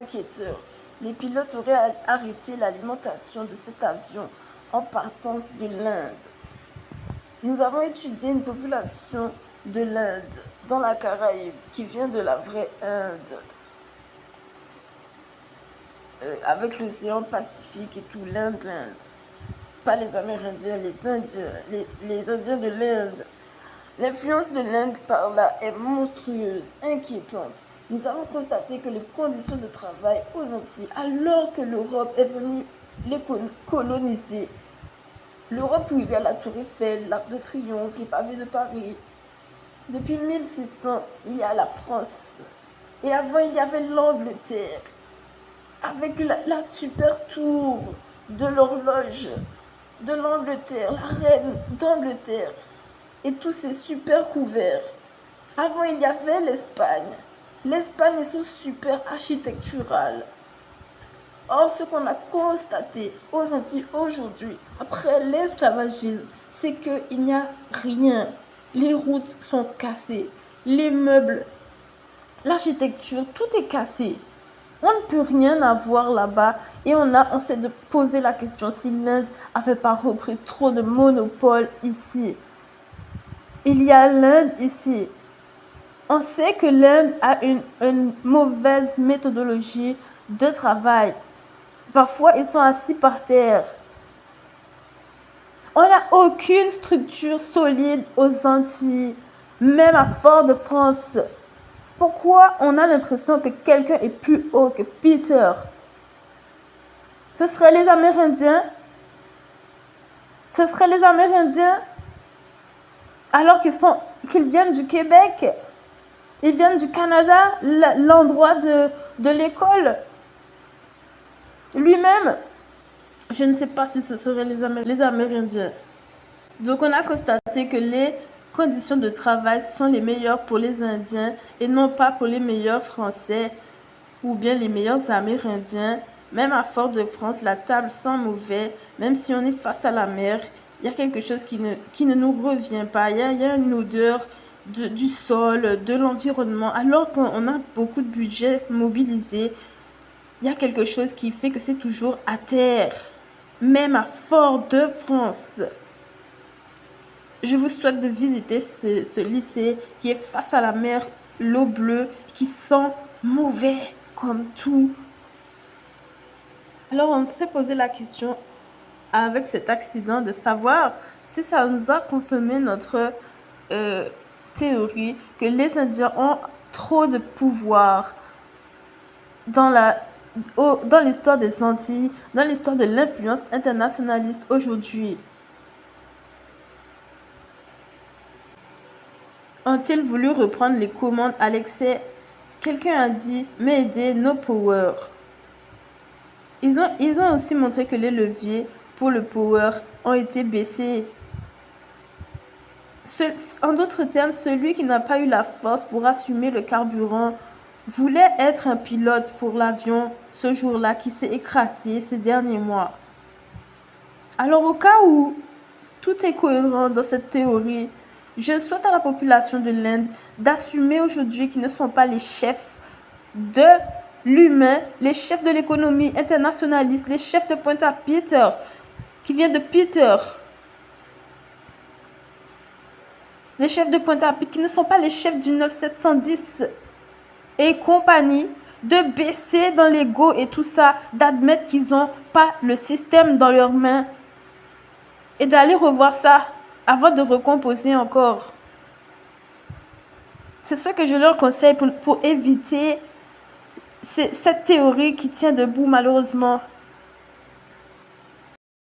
enquêteurs. Les pilotes auraient arrêté l'alimentation de cet avion en partance de l'Inde. Nous avons étudié une population de l'Inde dans la Caraïbe qui vient de la vraie Inde, avec l'océan Pacifique et tout, l'Inde. Pas les Amérindiens, les Indiens, les Indiens de l'Inde. L'influence de l'Inde par là est monstrueuse, inquiétante. Nous avons constaté que les conditions de travail aux Antilles, alors que l'Europe est venue les coloniser, l'Europe où il y a la Tour Eiffel, l'Arc de Triomphe, les pavés de Paris. Depuis 1600, il y a la France. Et avant, il y avait l'Angleterre, avec la super tour de l'horloge de l'Angleterre, la reine d'Angleterre, et tous ces super couverts. Avant, il y avait l'Espagne. L'Espagne est sous super architecturale. Or, ce qu'on a constaté aux Antilles aujourd'hui, après l'esclavagisme, c'est qu'il n'y a rien. Les routes sont cassées, les meubles, l'architecture, tout est cassé. On ne peut rien avoir là-bas et on s'est posé la question si l'Inde n'avait pas repris trop de monopole ici. Il y a l'Inde ici. On sait que l'Inde a une mauvaise méthodologie de travail. Parfois, ils sont assis par terre. On n'a aucune structure solide aux Antilles, même à Fort-de-France. Pourquoi on a l'impression que quelqu'un est plus haut que Peter? Ce seraient les Amérindiens? Ce seraient les Amérindiens alors qu'ils viennent du Québec? Ils viennent du Canada, l'endroit de l'école. Lui-même, je ne sais pas si ce seraient les Amérindiens. Donc on a constaté que les conditions de travail sont les meilleures pour les Indiens et non pas pour les meilleurs Français ou bien les meilleurs Amérindiens. Même à Fort-de-France, la table sent mauvais. Même si on est face à la mer, il y a quelque chose qui ne nous revient pas. Il y a une odeur du sol, de l'environnement. Alors qu'on a beaucoup de budget mobilisé, il y a quelque chose qui fait que c'est toujours à terre. Même à Fort-de-France. Je vous souhaite de visiter ce lycée qui est face à la mer, l'eau bleue, qui sent mauvais comme tout. Alors on s'est posé la question avec cet accident de savoir si ça nous a confirmé notre théorie que les Indiens ont trop de pouvoir dans l'histoire des Antilles, dans l'histoire de l'influence internationaliste aujourd'hui. Ont-ils voulu reprendre les commandes à l'excès? Quelqu'un a dit « Mayday, no power ». Ils ont aussi montré que les leviers pour le power ont été baissés. En d'autres termes, celui qui n'a pas eu la force pour assumer le carburant voulait être un pilote pour l'avion ce jour-là qui s'est écrasé ces derniers mois. Alors au cas où tout est cohérent dans cette théorie, je souhaite à la population de l'Inde d'assumer aujourd'hui qu'ils ne sont pas les chefs de l'humain, les chefs de l'économie internationaliste, les chefs de Pointe-à-Pitre, qui viennent de Peter. Les chefs de Pointe-à-Pitre qui ne sont pas les chefs du 9710 et compagnie, de baisser dans l'ego et tout ça, d'admettre qu'ils n'ont pas le système dans leurs mains et d'aller revoir ça avant de recomposer encore. C'est ce que je leur conseille pour éviter cette théorie qui tient debout malheureusement.